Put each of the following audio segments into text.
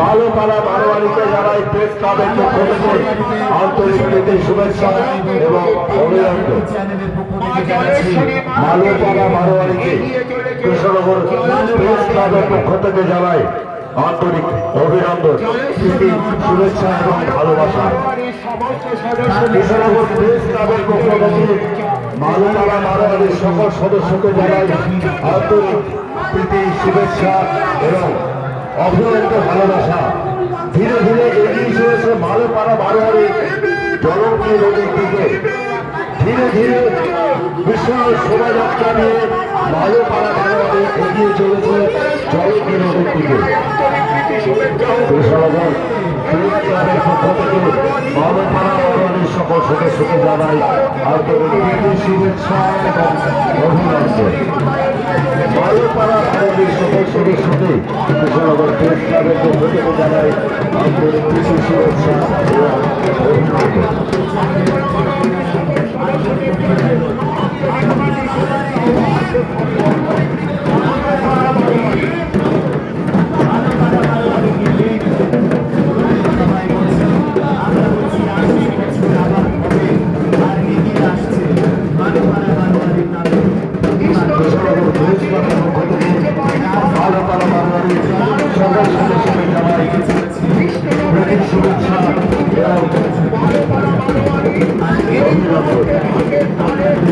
মালোপাড়া বারোয়ারিকে জানাই প্রেস ক্লাবের পক্ষ থেকে আন্তরিক প্রীতি শুভেচ্ছা এবং অভিনন্দন। মালোপাড়া বারোয়ারিকে কৃষ্ণনগর প্রেস ক্লাবের পক্ষ থেকে জানাই আন্তরিক অভিনন্দন, প্রীতি শুভেচ্ছা এবং ভালোবাসা। কৃষ্ণনগর প্রেস ক্লাবের পক্ষ থেকে মালোপাড়া বারোয়ারির সকল সদস্যকে জানাই আন্তরিক প্রীতি শুভেচ্ছা এবং অভিনন্দন ভালোবাসা। ধীরে ধীরে এগিয়ে চলেছে মালোপাড়া বারোয়ারি জলঙ্গি নদীর দিকে। ধীরে ধীরে বিশাল শোভাযাত্রা নিয়ে মালোপাড়া বারোয়ারি এগিয়ে চলেছে জলঙ্গি নদীর দিকে। কৃষ্ণনগর প্রেস ক্লাবের পক্ষ থেকে মালোপাড়া বারোয়ারির সকল সদস্যকে জানাই আন্তরিক প্রীতি শুভেচ্ছা এবং অভিনন্দন। মালোপাড়া বারোয়ারির সকল সদস্যকে কৃষ্ণনগর প্রেস ক্লাবের পক্ষ থেকে জানাই আন্তরিক প্রীতি শুভেচ্ছা এবং অভিনন্দন।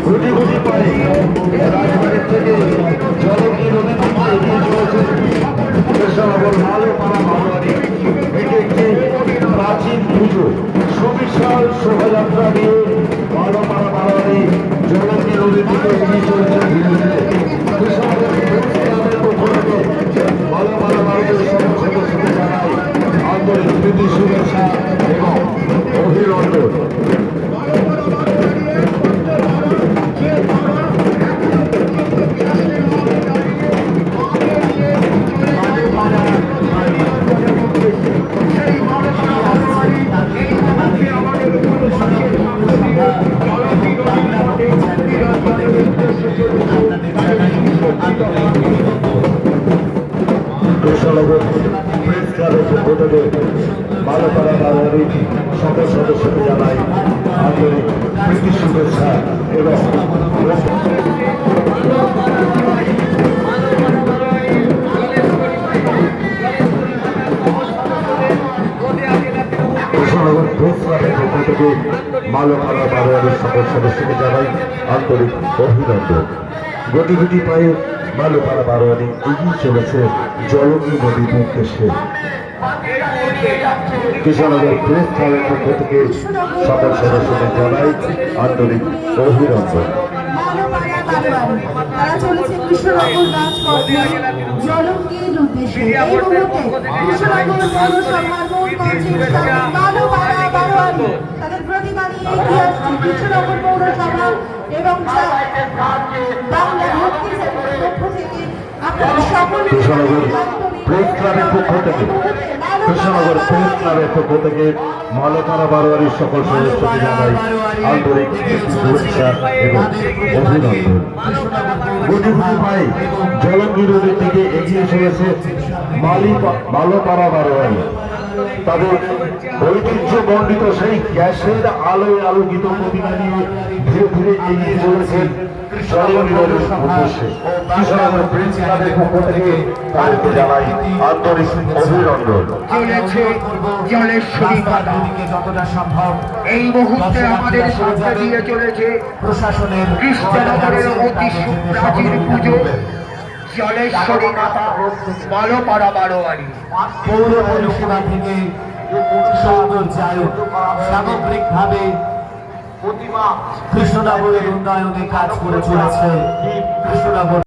গুটি গুটি পায়ে রাজবাড়ির থেকে জলঙ্গি নদী থেকে এগিয়ে চলেছে কৃষ্ণনগর মালোপাড়া বারোয়ারি। এটি একটি প্রাচীন পুজো, সুবিশাল শোভাযাত্রা নিয়ে মালোপাড়া বারোয়ারি জলঙ্গি নদী থেকে এগিয়ে চলেছে ধীরে ধীরে। কৃষ্ণনগর পক্ষ থেকে মালোপাড়া বারোয়ারির সকল সদস্যকে জানাই আন্তরিক প্রীতি শুভেচ্ছা এবং অভিনন্দন। কৃষ্ণনগর প্রেস ক্লাবের পক্ষ থেকে মালোপাড়া বারোয়ারির সকল সদস্যকে জানাই আন্তরিক প্রীতি শুভেচ্ছা এবং কৃষ্ণনগর প্রেস ক্লাবের পক্ষ থেকে মালোপাড়া বারোয়ারির সকল সদস্যকে জানাই আন্তরিক অভিনন্দন। গতি গতি পায়ে মালোপাড়া বারোয়ারি এগিয়ে চলেছে জলঙ্গি নদীর উদ্দেশ্যে। কৃষ্ণনগর প্রেস ক্লাবের পক্ষ থেকে সকল সদস্যদের জানাই আন্তরিক অভিনন্দন। তারা চলেছে কৃষ্ণনগর রাজপথে জলঙ্গির উদ্দেশ্যে। এই মুহূর্তে কৃষ্ণনগর পৌরসভার মূল মঞ্চে মালোপাড়া বারোয়ারি তাদের প্রতিমা নিয়ে এগিয়ে আসছে কৃষ্ণনগর পৌরসভা এবং বাংলা ভক্তি পক্ষ থেকে আপনাদের সকল কৃষ্ণনগর প্রেস ক্লাবের পক্ষ থেকে কৃষ্ণনগর প্রেস ক্লাবের পক্ষ থেকে মালোপাড়া বারোয়ারির সকল সদস্যকে জানাই আন্তরিক শুভেচ্ছা এবং অভিনন্দন। গুটি গুটি পায়ে জলঙ্গি নদীর দিকে এগিয়ে চলেছে মালোপাড়া বারোয়ারি। তাদের ঐতিহ্য মণ্ডিত সেই গ্যাসের আলোয় আলোকিত প্রতিমা নিয়ে ধীরে ধীরে এগিয়ে চলেছেন জলঙ্গি নদীর উদ্দেশ্যে। কৃষ্ণনগর প্রেস ক্লাবের পক্ষ থেকে তাদেরকে জানাই আন্তরিক অভিনন্দন। যতটা সম্ভব এই মুহূর্তে আমাদের সামনে দিয়ে চলেছে প্রশাসনের কৃষ্ণনগরের অতি প্রাচীন পুজো জলেশ্বরী মাতা মালোপাড়া বারোয়ারি। পৌর পরিষেবা থেকে সৌন্দর্যায়ন সামগ্রিকভাবে কৃষ্ণনগরের উন্নয়নে কাজ করে চলেছে কৃষ্ণনগর